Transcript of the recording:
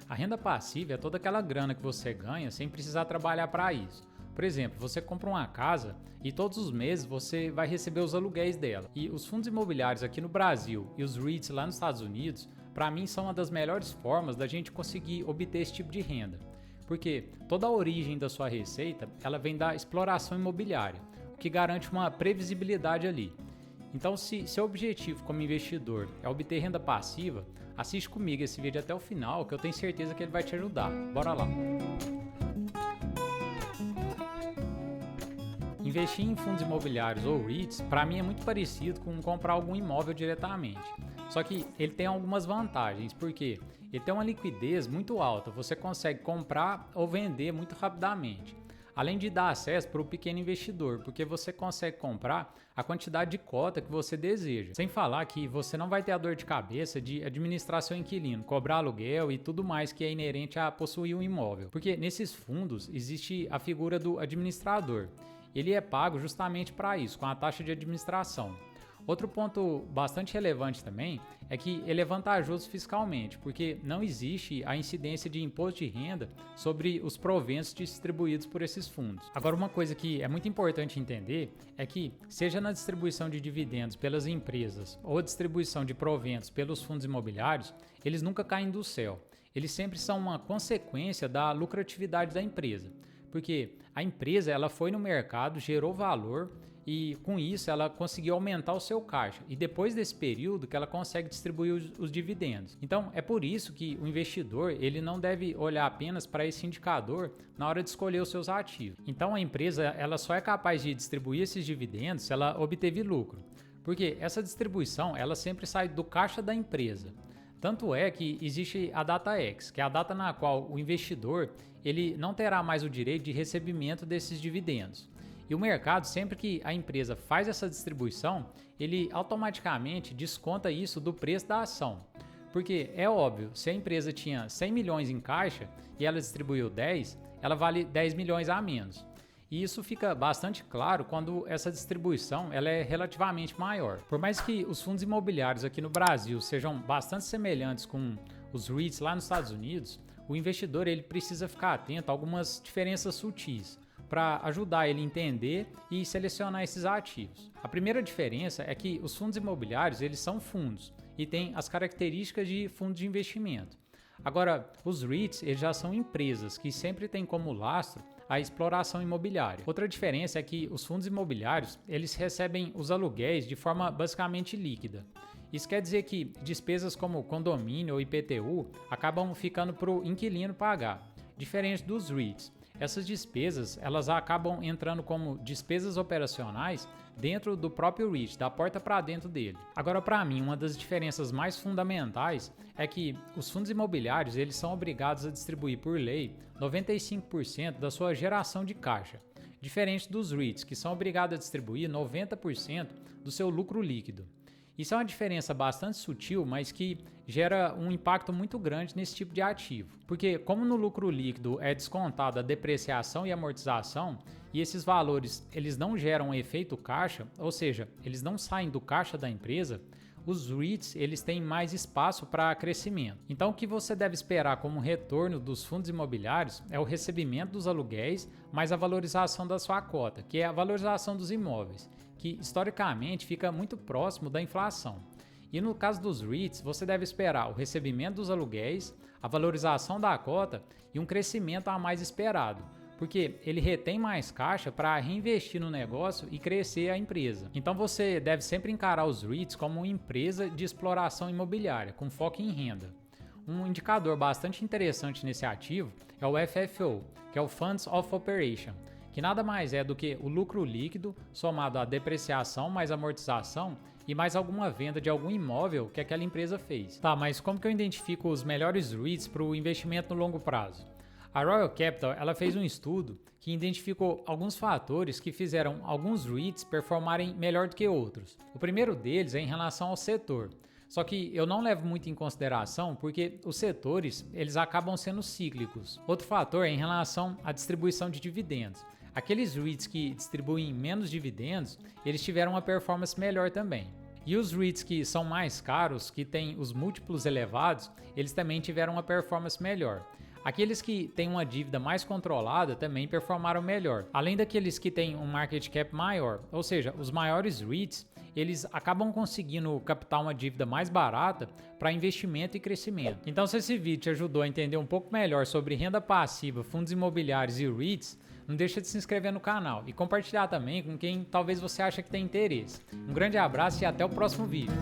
A renda passiva é toda aquela grana que você ganha sem precisar trabalhar para isso. Por exemplo, você compra uma casa e todos os meses você vai receber os aluguéis dela. E os fundos imobiliários aqui no Brasil e os REITs lá nos Estados Unidos, para mim são uma das melhores formas da gente conseguir obter esse tipo de renda. Porque toda a origem da sua receita, ela vem da exploração imobiliária, o que garante uma previsibilidade ali. Então, se seu objetivo como investidor é obter renda passiva, assiste comigo esse vídeo até o final, que eu tenho certeza que ele vai te ajudar. Bora lá! Investir em fundos imobiliários ou REITs, para mim é muito parecido com comprar algum imóvel diretamente. Só que ele tem algumas vantagens, porque ele tem uma liquidez muito alta, você consegue comprar ou vender muito rapidamente. Além de dar acesso para o pequeno investidor, porque você consegue comprar a quantidade de cota que você deseja. Sem falar que você não vai ter a dor de cabeça de administrar seu inquilino, cobrar aluguel e tudo mais que é inerente a possuir um imóvel. Porque nesses fundos existe a figura do administrador. Ele é pago justamente para isso, com a taxa de administração. Outro ponto bastante relevante também é que ele é vantajoso fiscalmente, porque não existe a incidência de imposto de renda sobre os proventos distribuídos por esses fundos. Agora, uma coisa que é muito importante entender é que, seja na distribuição de dividendos pelas empresas ou a distribuição de proventos pelos fundos imobiliários, eles nunca caem do céu. Eles sempre são uma consequência da lucratividade da empresa. Porque a empresa ela foi no mercado, gerou valor e com isso ela conseguiu aumentar o seu caixa. E depois desse período que ela consegue distribuir os dividendos. Então é por isso que o investidor ele não deve olhar apenas para esse indicador na hora de escolher os seus ativos. Então a empresa ela só é capaz de distribuir esses dividendos se ela obteve lucro. Porque essa distribuição ela sempre sai do caixa da empresa. Tanto é que existe a data X, que é a data na qual o investidor ele não terá mais o direito de recebimento desses dividendos. E o mercado, sempre que a empresa faz essa distribuição, ele automaticamente desconta isso do preço da ação. Porque é óbvio, se a empresa tinha 100 milhões em caixa e ela distribuiu 10, ela vale 10 milhões a menos. E isso fica bastante claro quando essa distribuição ela é relativamente maior. Por mais que os fundos imobiliários aqui no Brasil sejam bastante semelhantes com os REITs lá nos Estados Unidos, o investidor ele precisa ficar atento a algumas diferenças sutis para ajudar ele a entender e selecionar esses ativos. A primeira diferença é que os fundos imobiliários eles são fundos e têm as características de fundos de investimento. Agora, os REITs eles já são empresas que sempre têm como lastro a exploração imobiliária. Outra diferença é que os fundos imobiliários eles recebem os aluguéis de forma basicamente líquida. Isso quer dizer que despesas como condomínio ou IPTU acabam ficando para o inquilino pagar, diferente dos REITs. Essas despesas elas acabam entrando como despesas operacionais dentro do próprio REIT, da porta para dentro dele. Agora, para mim, uma das diferenças mais fundamentais é que os fundos imobiliários eles são obrigados a distribuir por lei 95% da sua geração de caixa, diferente dos REITs, que são obrigados a distribuir 90% do seu lucro líquido. Isso é uma diferença bastante sutil, mas que gera um impacto muito grande nesse tipo de ativo. Porque como no lucro líquido é descontada a depreciação e amortização, e esses valores eles não geram efeito caixa, ou seja, eles não saem do caixa da empresa, os REITs eles têm mais espaço para crescimento. Então o que você deve esperar como retorno dos fundos imobiliários é o recebimento dos aluguéis mais a valorização da sua cota, que é a valorização dos imóveis, que historicamente fica muito próximo da inflação. E no caso dos REITs, você deve esperar o recebimento dos aluguéis, a valorização da cota e um crescimento a mais esperado, porque ele retém mais caixa para reinvestir no negócio e crescer a empresa. Então você deve sempre encarar os REITs como uma empresa de exploração imobiliária, com foco em renda. Um indicador bastante interessante nesse ativo é o FFO, que é o Funds of Operation, que nada mais é do que o lucro líquido somado à depreciação mais amortização e mais alguma venda de algum imóvel que aquela empresa fez. Tá, mas como que eu identifico os melhores REITs para o investimento no longo prazo? A Royal Capital ela fez um estudo que identificou alguns fatores que fizeram alguns REITs performarem melhor do que outros. O primeiro deles é em relação ao setor. Só que eu não levo muito em consideração porque os setores eles acabam sendo cíclicos. Outro fator é em relação à distribuição de dividendos. Aqueles REITs que distribuem menos dividendos, eles tiveram uma performance melhor também. E os REITs que são mais caros, que têm os múltiplos elevados, eles também tiveram uma performance melhor. Aqueles que têm uma dívida mais controlada também performaram melhor, além daqueles que têm um market cap maior, ou seja, os maiores REITs, eles acabam conseguindo captar uma dívida mais barata para investimento e crescimento. Então, se esse vídeo te ajudou a entender um pouco melhor sobre renda passiva, fundos imobiliários e REITs, não deixa de se inscrever no canal e compartilhar também com quem talvez você ache que tem interesse. Um grande abraço e até o próximo vídeo.